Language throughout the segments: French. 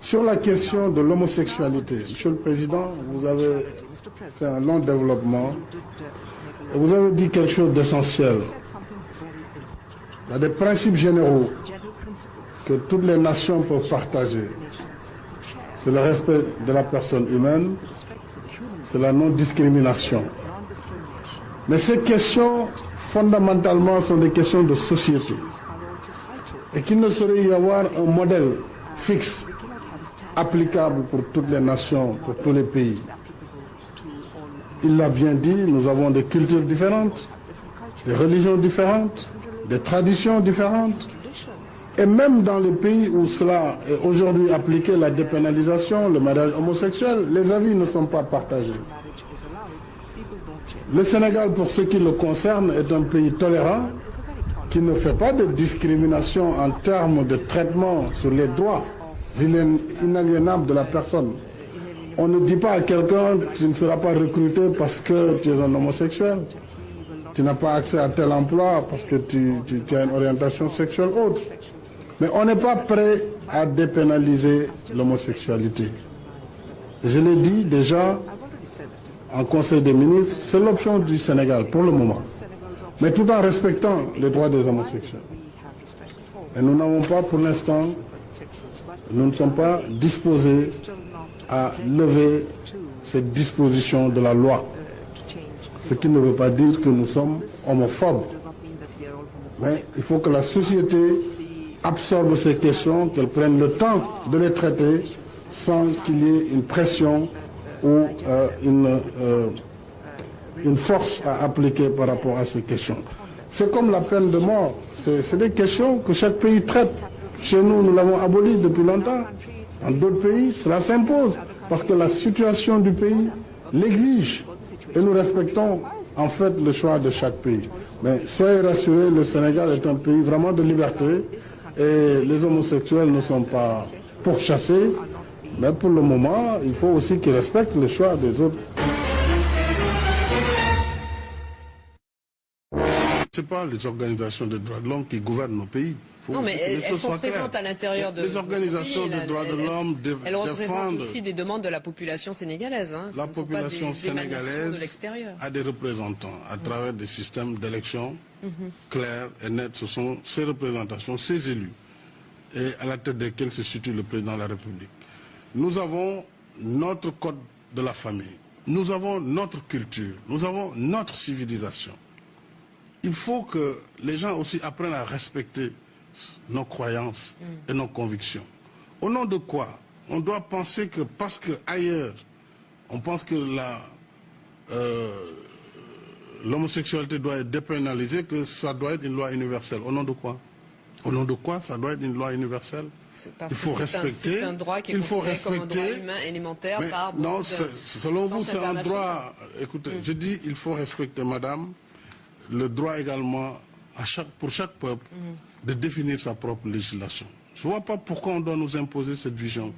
Sur la question de l'homosexualité, Monsieur le Président, vous avez fait un long développement et vous avez dit quelque chose d'essentiel. Il y a des principes généraux que toutes les nations peuvent partager. C'est le respect de la personne humaine, c'est la non-discrimination. Mais ces questions, fondamentalement, sont des questions de société. Et qu'il ne saurait y avoir un modèle fixe, applicable pour toutes les nations, pour tous les pays. Il l'a bien dit, nous avons des cultures différentes, des religions différentes, des traditions différentes. Et même dans les pays où cela est aujourd'hui appliqué, la dépénalisation, le mariage homosexuel, les avis ne sont pas partagés. Le Sénégal, pour ce qui le concerne, est un pays tolérant qui ne fait pas de discrimination en termes de traitement sur les droits inaliénables de la personne. On ne dit pas à quelqu'un tu ne seras pas recruté parce que tu es un homosexuel. Tu n'as pas accès à tel emploi parce que tu as une orientation sexuelle autre. Mais on n'est pas prêt à dépénaliser l'homosexualité. Je l'ai dit déjà en Conseil des ministres, c'est l'option du Sénégal pour le moment. Mais tout en respectant les droits des homosexuels. Et nous n'avons pas pour l'instant, nous ne sommes pas disposés à lever cette disposition de la loi. Ce qui ne veut pas dire que nous sommes homophobes. Mais il faut que la société absorbe ces questions, qu'elle prenne le temps de les traiter sans qu'il y ait une pression ou une force à appliquer par rapport à ces questions. C'est comme la peine de mort. C'est des questions que chaque pays traite. Chez nous, nous l'avons abolie depuis longtemps. Dans d'autres pays, cela s'impose parce que la situation du pays l'exige. Et nous respectons en fait le choix de chaque pays. Mais soyez rassurés, le Sénégal est un pays vraiment de liberté et les homosexuels ne sont pas pourchassés. Mais pour le moment, il faut aussi qu'ils respectent le choix des autres. Ce n'est pas les organisations de droits de l'homme qui gouvernent nos pays. Non, mais elles sont présentes à l'intérieur de les organisations de droits de l'homme défendent. Elles représentent aussi des demandes de la population sénégalaise. Hein. La population sénégalaise a des représentants à travers des systèmes d'élection clairs et nets. Ce sont ces représentations, ces élus, et à la tête desquels se situe le président de la République. Nous avons notre code de la famille, nous avons notre culture, nous avons notre civilisation. Il faut que les gens aussi apprennent à respecter nos croyances et nos convictions. Au nom de quoi? On doit penser que parce qu'ailleurs, on pense que l'homosexualité doit être dépénalisée, que ça doit être une loi universelle. Au nom de quoi? Au nom de quoi ça doit être une loi universelle? Il faut respecter. C'est un droit qui est considéré comme un droit humain élémentaire par beaucoup non, selon vous, c'est un droit. Écoutez, je dis il faut respecter, madame, le droit également pour chaque peuple de définir sa propre législation. Je ne vois pas pourquoi on doit nous imposer cette vision.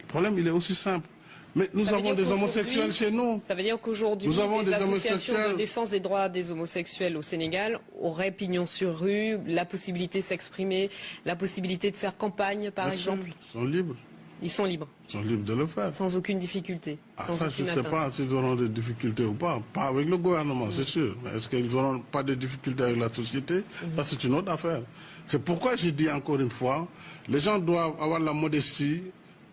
Le problème, il est aussi simple. Mais nous avons des homosexuels chez nous. Ça veut dire qu'aujourd'hui, les associations de défense des droits des homosexuels au Sénégal auraient pignon sur rue, la possibilité de s'exprimer, la possibilité de faire campagne, par exemple. Ils sont libres. Ils sont libres. Ils sont libres de le faire. Sans aucune difficulté. Ça, je ne sais pas s'ils auront des difficultés ou pas. Pas avec le gouvernement, c'est sûr. Mais est-ce qu'ils n'auront pas de difficultés avec la société? Ça, c'est une autre affaire. C'est pourquoi j'ai dit encore une fois, les gens doivent avoir la modestie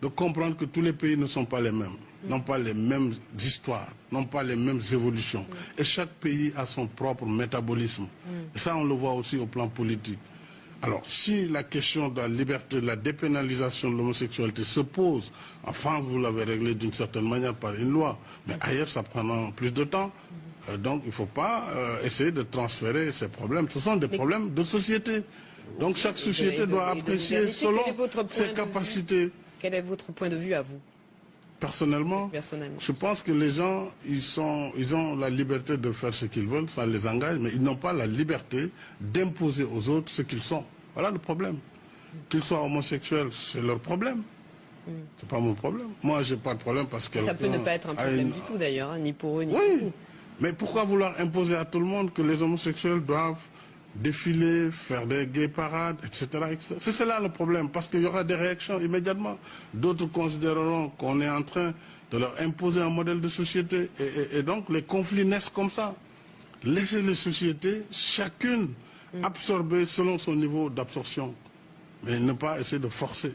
de comprendre que tous les pays ne sont pas les mêmes, n'ont pas les mêmes histoires, n'ont pas les mêmes évolutions. Et chaque pays a son propre métabolisme. Et ça, on le voit aussi au plan politique. Alors, si la question de la liberté, de la dépénalisation de l'homosexualité se pose, enfin, vous l'avez réglé d'une certaine manière par une loi, mais ailleurs, ça prendra plus de temps. Donc, il ne faut pas essayer de transférer ces problèmes. Ce sont des problèmes de société. Donc, chaque société doit apprécier selon ses capacités. Quel est votre point de vue à vous? Personnellement, je pense que les gens, ils ont la liberté de faire ce qu'ils veulent, ça les engage, mais ils n'ont pas la liberté d'imposer aux autres ce qu'ils sont. Voilà le problème. Qu'ils soient homosexuels, c'est leur problème. C'est pas mon problème. Moi, j'ai pas de problème parce que... Ça peut ne pas être un problème du tout d'ailleurs, hein, ni pour eux, ni pour vous. Mais pourquoi vouloir imposer à tout le monde que les homosexuels doivent défiler, faire des gay parades, etc. C'est cela le problème, parce qu'il y aura des réactions immédiatement. D'autres considéreront qu'on est en train de leur imposer un modèle de société. Et donc les conflits naissent comme ça. Laisser les sociétés, chacune, absorber selon son niveau d'absorption, mais ne pas essayer de forcer.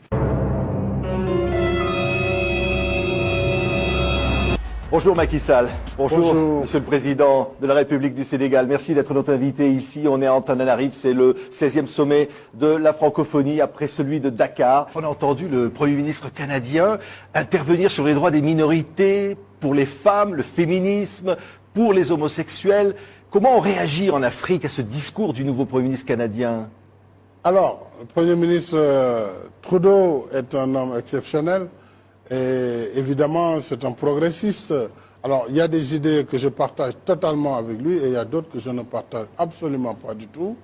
Bonjour Macky Sall. Bonjour, Bonjour Monsieur le Président de la République du Sénégal. Merci d'être notre invité ici. On est à Antananarive, c'est le 16e sommet de la francophonie après celui de Dakar. On a entendu le Premier ministre canadien intervenir sur les droits des minorités, pour les femmes, le féminisme, pour les homosexuels. Comment on réagit en Afrique à ce discours du nouveau Premier ministre canadien? Alors, le Premier ministre Trudeau est un homme exceptionnel. Et évidemment, c'est un progressiste. Alors, il y a des idées que je partage totalement avec lui et il y a d'autres que je ne partage absolument pas du tout.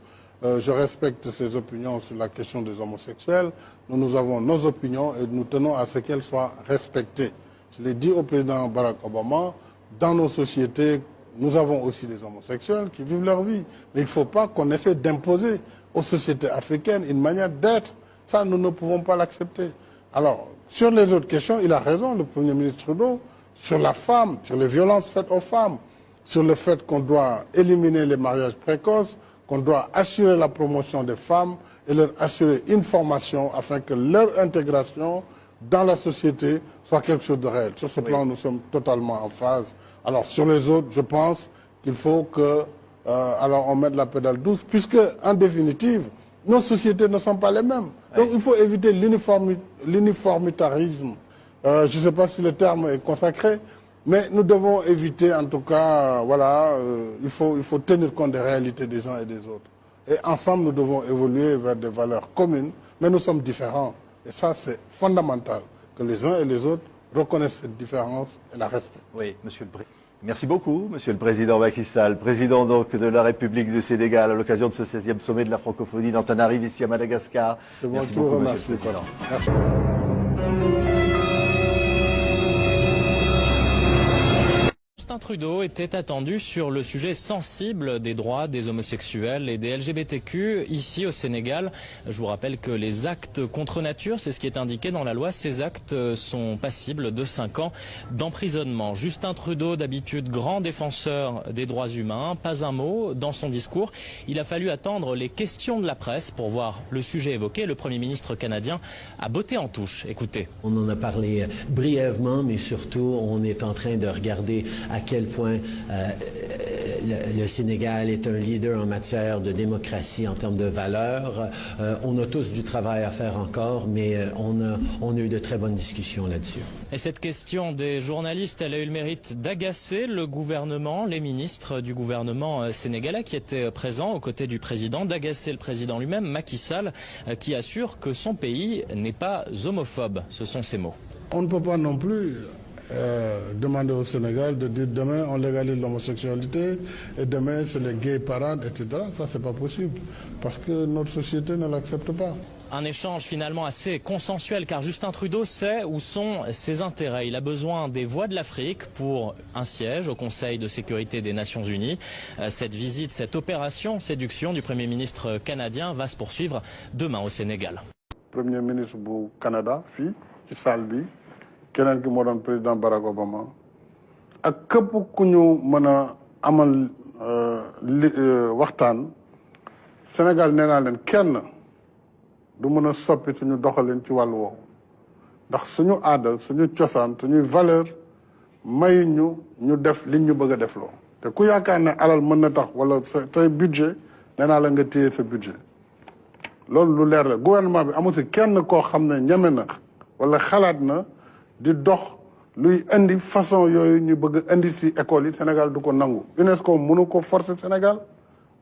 Je respecte ses opinions sur la question des homosexuels. Nous avons nos opinions et nous tenons à ce qu'elles soient respectées. Je l'ai dit au président Barack Obama, dans nos sociétés, nous avons aussi des homosexuels qui vivent leur vie. Mais il ne faut pas qu'on essaie d'imposer aux sociétés africaines une manière d'être. Ça, nous ne pouvons pas l'accepter. Alors, sur les autres questions, il a raison, le Premier ministre Trudeau, sur la femme, sur les violences faites aux femmes, sur le fait qu'on doit éliminer les mariages précoces, qu'on doit assurer la promotion des femmes et leur assurer une formation afin que leur intégration dans la société soit quelque chose de réel. Sur ce plan, nous sommes totalement en phase. Alors, sur les autres, je pense qu'il faut que, alors on mette la pédale douce, puisque, en définitive, nos sociétés ne sont pas les mêmes. Donc il faut éviter l'uniformitarisme. Je ne sais pas si le terme est consacré, mais nous devons éviter, en tout cas, voilà, il faut tenir compte des réalités des uns et des autres. Et ensemble, nous devons évoluer vers des valeurs communes, mais nous sommes différents. Et ça, c'est fondamental, que les uns et les autres reconnaissent cette différence et la respectent. Oui, Monsieur le Président. Merci beaucoup, Monsieur le Président Macky Sall, président donc de la République du Sénégal à l'occasion de ce 16e sommet de la francophonie d'Antananarive ici à Madagascar. C'est moi Merci qui vous beaucoup, remercie. Monsieur le Président. Merci. Justin Trudeau était attendu sur le sujet sensible des droits des homosexuels et des LGBTQ ici au Sénégal. Je vous rappelle que les actes contre nature, c'est ce qui est indiqué dans la loi, ces actes sont passibles de 5 ans d'emprisonnement. Justin Trudeau, d'habitude grand défenseur des droits humains, pas un mot dans son discours. Il a fallu attendre les questions de la presse pour voir le sujet évoqué. Le Premier ministre canadien a botté en touche. Écoutez. On en a parlé brièvement, mais surtout on est en train de regarder à quel point le Sénégal est un leader en matière de démocratie, en termes de valeurs. On a tous du travail à faire encore, mais on a eu de très bonnes discussions là-dessus. Et cette question des journalistes, elle a eu le mérite d'agacer le gouvernement, les ministres du gouvernement sénégalais qui étaient présents aux côtés du président, d'agacer le président lui-même, Macky Sall, qui assure que son pays n'est pas homophobe. Ce sont ses mots. On ne peut pas non plus demander au Sénégal de dire demain on légalise l'homosexualité et demain c'est les gays parades, etc. Ça, c'est pas possible parce que notre société ne l'accepte pas. Un échange finalement assez consensuel car Justin Trudeau sait où sont ses intérêts. Il a besoin des voix de l'Afrique pour un siège au Conseil de sécurité des Nations Unies. Cette visite, cette opération séduction du Premier ministre canadien va se poursuivre demain au Sénégal. Premier ministre du Canada, fii ci salle bi keneen ki moo doon président Barack Obama ak képp ku ñu mën a amal waxtaan Sénégal nee naa leen kenn du mën a soppi suñu doxalin ci wàllu woowu ndax suñu aada suñu cosaan suñuy valeur may ñu def liñ ñu bëgg a defloo te ku yaakaar ne alal mën na tax wala say budget nee naa la nga téye sa budget loolu lu leer la gouvernement bi amul si kenn koo xam ne ñeme na wala xalaat na di dox luy indi façon yooyu ñu bëgg indi si école yi Sénégal du ko nangu UNESCO mënu ko forcer Sénégal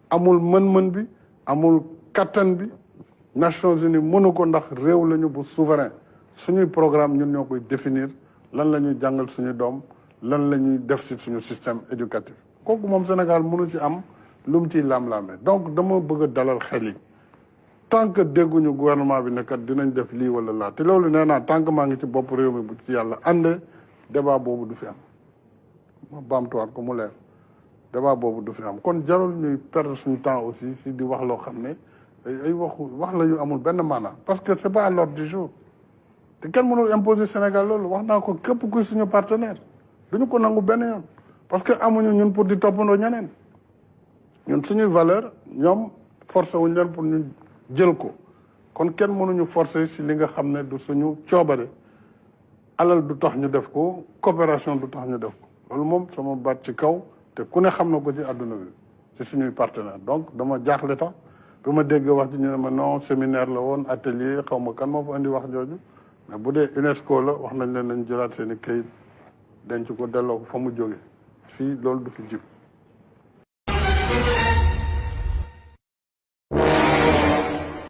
amul mën-mën bi amul kattan bi Nations Unies mënu ko ndax réew lañu bu souverain suñuy programme ñun ñoo koy définir lan la ñuy jàngal suñu doom lan la ñuy def si suñu système éducatif kooku moom Sénégal mënu si am lu mu ciy laam-laamee donc dama bëgg a dalal xel yi tant que dégguñu gouvernement bi ne kat dinañ def lii wala laa te loolu nee naa tant que maa ngi ci bopp réew mi bu ci yàlla àndee débat boobu du fi am ma baamtuwaat ko mu leer débat boobu du fi am kon jarul ñuy perdre suñu temps aussi si di wax loo xam ne ay wax la yu amul benn maanaam parce que c'est pas à l'ordre du jour te kenn mënul imposer Sénégal loolu wax naa ko képp kuy suñu partenaire duñu ko nangu benn yoon parce que amuñu ñun pour di toppandoo ñeneen ñun suñuy valeur ñoom forcé wuñ leen pour ñu jël ko kon kenn mënuñu forcer si li nga xam ne du suñu coobare alal du tax ñu def ko coopération du tax ñu def ko loolu moom sama baat ci kaw te ku ne xam na ko ci àdduna bi ci suñuy partenaire donc dama jaaxle tax bi ma dégg wax ji ñu ne ma non séminaire la woon atelier xaw ma kan moo fa indi wax jooju mais bu dee UNESCO la wax nañ leen nañ jëlaat seen i kayit denc ko delloo ko fa mu jóge fii loolu du fi jib